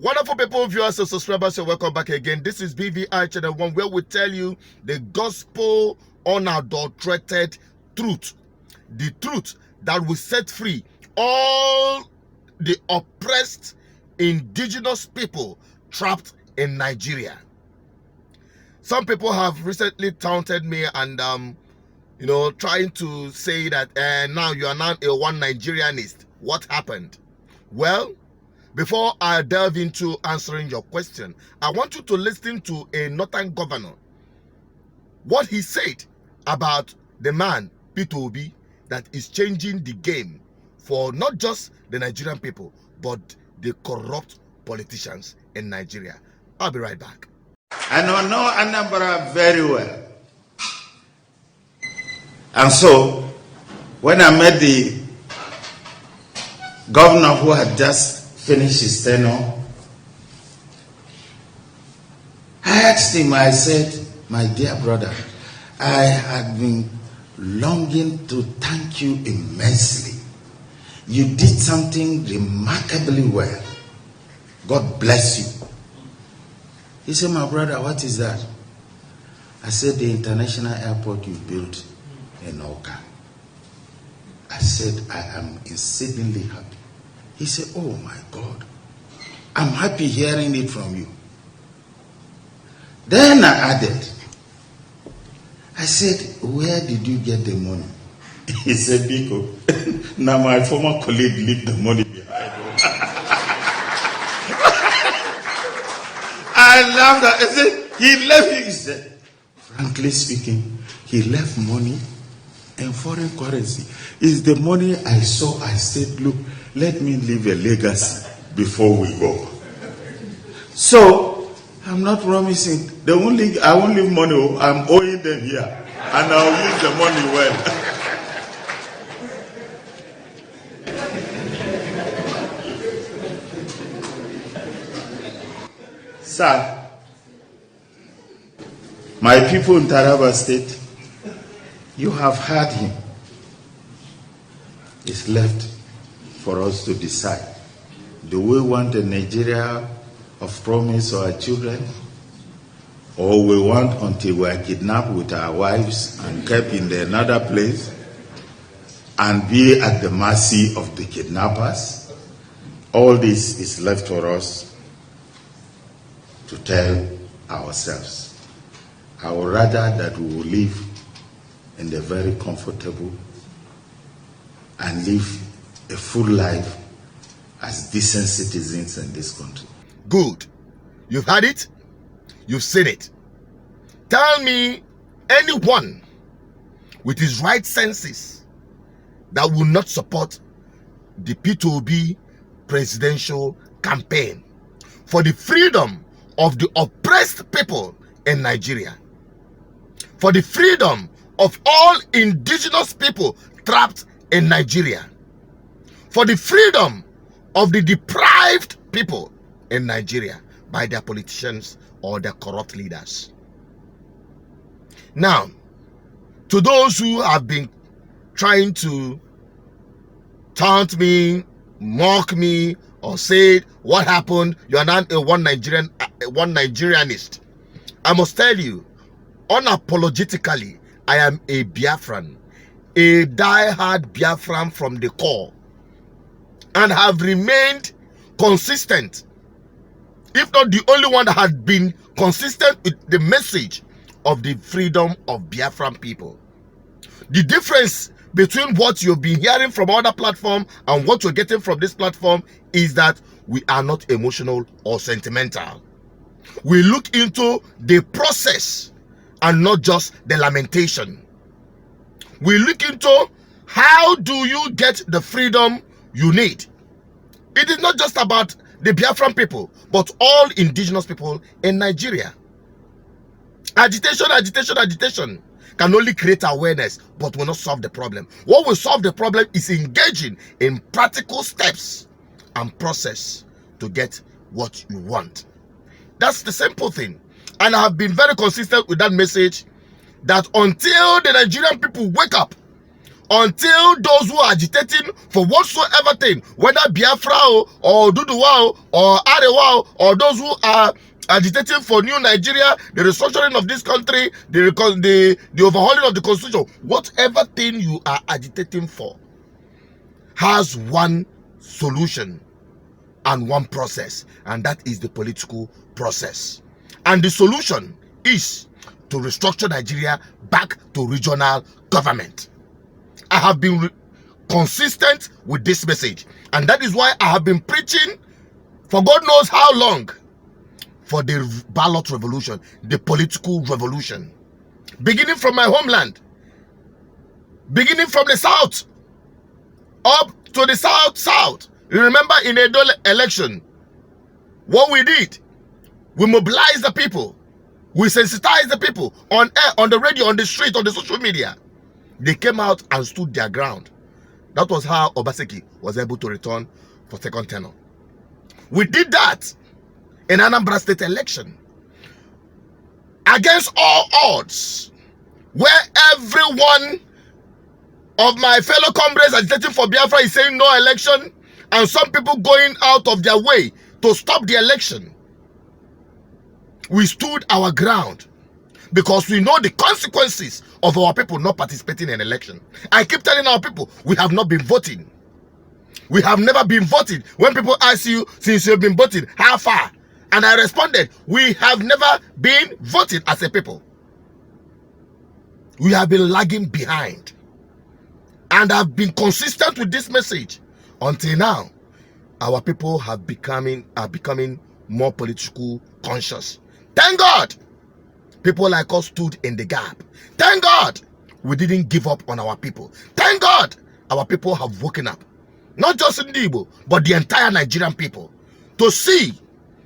Wonderful people, viewers and subscribers, so welcome back again. This is BVI Channel 1, where we tell you the gospel unadulterated truth. The truth that will set free all the oppressed indigenous people trapped in Nigeria. Some people have recently taunted me and trying to say that now you are not a one Nigerianist. What happened? Well, before I delve into answering your question, I want you to listen to a northern governor, what he said about the man, P2B, that is changing the game for not just the Nigerian people, but the corrupt politicians in Nigeria. I'll be right back. I know Anambra very well. And so, when I met the governor who had just finished his tenure, I asked him, I said, my dear brother, I had been longing to thank you immensely. You did something remarkably well. God bless you. He said, my brother, what is that? I said, the international airport you built in Oka. I said, I am exceedingly happy. He said, oh my God, I'm happy hearing it from you. Then I added, I said, where did you get the money? He said, Biko, now my former colleague left the money behind. I laughed at it. I said, he left it. He said, frankly speaking, he left money in foreign currency. It's the money I saw. I said, look, let me leave a legacy before we go. So, I'm not promising. I won't leave money. I'm owing them here. And I'll use the money well. Sir, my people in Taraba State, you have heard him. It's left for us to decide. Do we want a Nigeria of promise for our children? Or we want until we are kidnapped with our wives and kept in another place and be at the mercy of the kidnappers? All this is left for us to tell ourselves. I would rather that we will live in the very comfortable and live a full life as decent citizens in this country. Good. You've had it. You've seen it. Tell me anyone with his right senses that will not support the P2B presidential campaign for the freedom of the oppressed people in Nigeria, for the freedom of all indigenous people trapped in Nigeria, for the freedom of the deprived people in Nigeria by their politicians or their corrupt leaders. Now, to those who have been trying to taunt me, mock me, or say, what happened? You are not a one Nigerianist. I must tell you, unapologetically, I am a Biafran, a die-hard Biafran from the core, and have remained consistent, if not the only one that had been consistent with the message of the freedom of Biafran people. The difference between what you've been hearing from other platforms and what you're getting from this platform is that we are not emotional or sentimental. We look into the process and not just the lamentation. We look into how do you get the freedom you need. It is not just about the Biafran people, but all indigenous people in Nigeria. Agitation, agitation, agitation can only create awareness, but will not solve the problem. What will solve the problem is engaging in practical steps and process to get what you want. That's the simple thing. And I have been very consistent with that message, that until the Nigerian people wake up, until those who are agitating for whatsoever thing, whether Biafra or Oduduwa or Arewa or those who are agitating for new Nigeria, the restructuring of this country, the overhauling of the constitution, whatever thing you are agitating for has one solution and one process, and that is the political process. And the solution is to restructure Nigeria back to regional government. I have been consistent with this message, and that is why I have been preaching for God knows how long for the ballot revolution, the political revolution, beginning from my homeland, beginning from the south up to the south. You remember in the election, what we did, we mobilized the people, we sensitized the people on air, on the radio, on the street, on the social media. They came out and stood their ground. That was how Obaseki was able to return for second tenure. We did that in Anambra State election against all odds, where every one of my fellow comrades agitating for Biafra is saying no election, and some people going out of their way to stop the election. We stood our ground because we know the consequences of our people not participating in election. I keep telling our people, we have not been voting. We have never been voting. When people ask you, since you've been voting, how far? And I responded, we have never been voting as a people. We have been lagging behind. And I've been consistent with this message until now. Our people are becoming more political conscious. Thank God people like us stood in the gap. Thank God we didn't give up on our people. Thank God our people have woken up. Not just in Igbo, but the entire Nigerian people, to see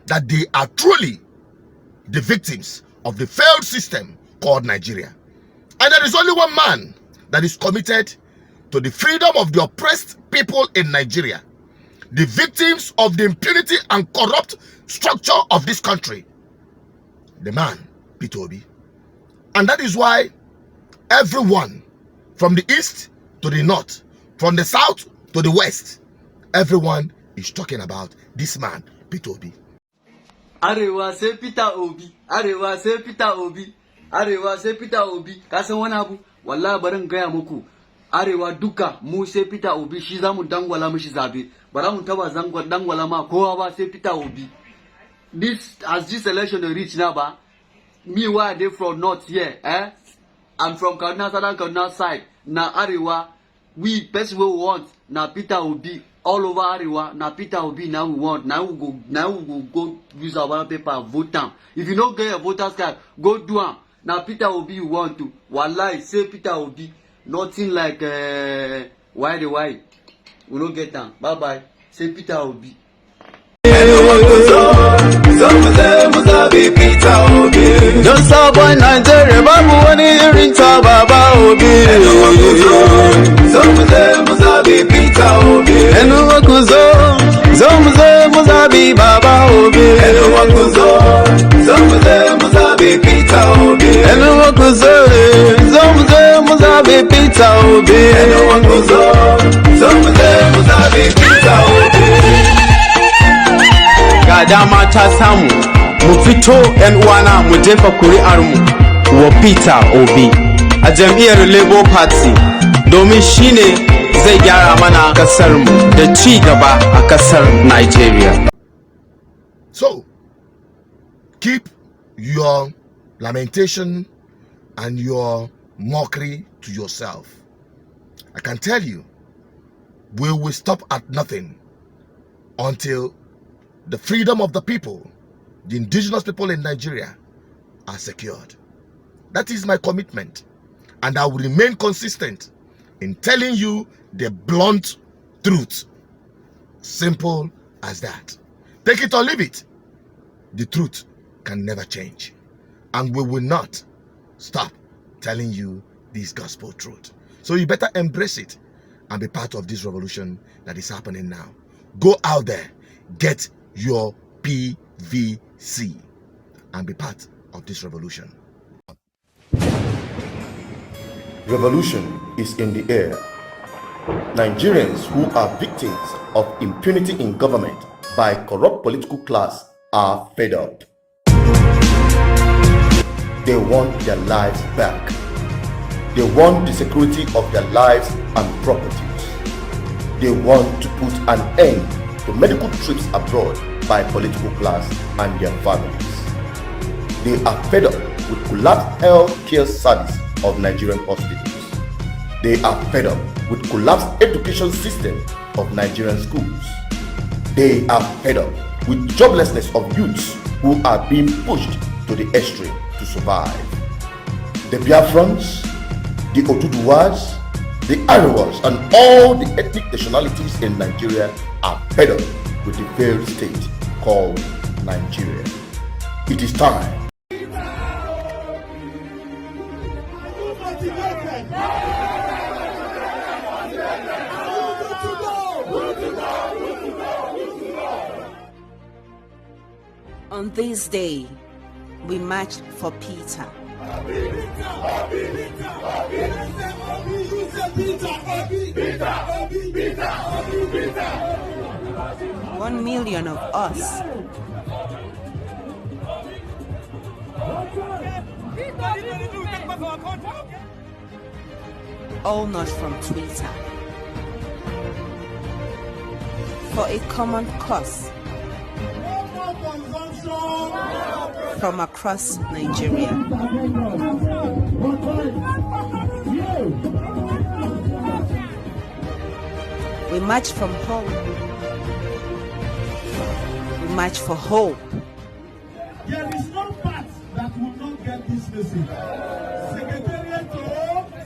that they are truly the victims of the failed system called Nigeria. And there is only one man that is committed to the freedom of the oppressed people in Nigeria, the victims of the impunity and corrupt structure of this country, the man, Peter Obi. And that is why everyone from the east to the north, from the south to the west, everyone is talking about this man, Peter Obi. Arewa say Peter Obi, Arewa say Peter Obi, Arewa say Peter Obi. Kasan wani abu, wallahi barin gaya muku. Arewa duka mu sai Peter Obi shi zamu dangwala mishi zabe. Bara mu taba dangwala ma kowa ba sai Peter Obi. This election reach now ba. Me where they from north here, I'm from Kaduna, southern Kaduna side. Na Arewa, we best we want na Peter Obi. All over Arewa, na Peter Obi now we want. Now we go use our ballot paper, vote down. If you don't get a voter's card, go do am. Now Peter Obi you want to. Wallahi, say Peter Obi. Nothing like why. We don't get down. Bye bye. Say Peter Obi. Just a boy Nigeria, babu wani irin ta baba Obi. Enuwa kuzo, zomuze muzabi baba Obi. Enuwa kuzo, zomuze Peter Obi. Enuwa kuzo, zomuze muzabi Peter Obi. Enuwa kuzo, zomuze Peter Obi. Ga dama ta samu mu fito yan uwana mu jefa kuri'ar mu wa Peter Obi a jam'iyyar Labour Party domin shine zai gyara mana kasar mu da ci gaba a kasar Nigeria. So keep your lamentation and your mockery to yourself. I can tell you, we will stop at nothing until the freedom of the people, the indigenous people in Nigeria, are secured. That is my commitment, and I will remain consistent in telling you the blunt truth. Simple as that. Take it or leave it. The truth can never change, and we will not stop telling you this gospel truth. So you better embrace it and be part of this revolution that is happening now. Go out there, get your PVC and be part of this revolution. Revolution is in the air. Nigerians who are victims of impunity in government by corrupt political class are fed up. They want their lives back. They want the security of their lives and properties. They want to put an end to medical trips abroad by political class and their families. They are fed up with collapsed health care service of Nigerian hospitals. They are fed up with collapsed education system of Nigerian schools. They are fed up with joblessness of youths who are being pushed to the extreme to survive. The Biafrans, the Oduduwas, the Arewas, and all the ethnic nationalities in Nigeria are fed up with the failed state called Nigeria. It is time. On this day, we marched for Peter. 1 million of us. All not from Twitter. For a common cause. From across Nigeria. We march from home. We march for hope. There is no part that will not get this message. Secretariat to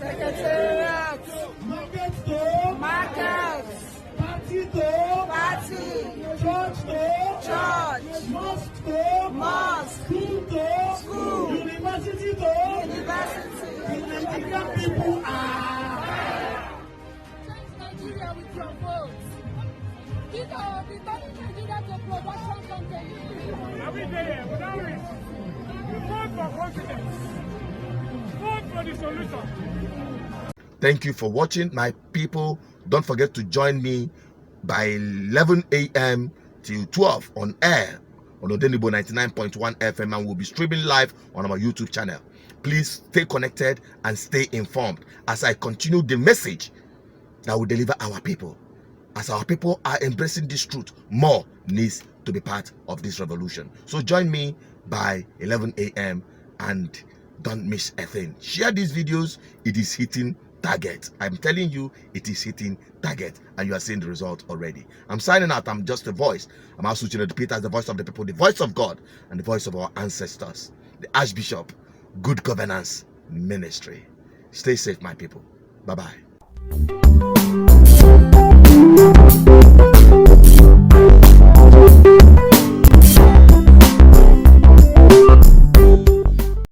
Secretariat. Market to Market. Party to Party. Church to Church. Mosque to Mosque. School to School. University to University. The Nigerian people are. Change Nigeria with your votes. Give our returning Nigeria to production content. Every day, without risk. Vote for confidence. Vote for the solution. Thank you for watching, my people. Don't forget to join me by 11 a.m. till 12 on air on Odenibo 99.1 FM, and we'll be streaming live on our YouTube channel. Please stay connected and stay informed as I continue the message that will deliver our people. As our people are embracing this truth, more needs to be part of this revolution. So join me by 11 a.m. and don't miss a thing. Share these videos. It is hitting target. I'm telling you, it is hitting target, and you are seeing the result already. I'm signing out. I'm just a voice. I'm also Peter as the voice of the people, the voice of God, and the voice of our ancestors, the Archbishop, Good Governance Ministry. Stay safe, my people. Bye-bye.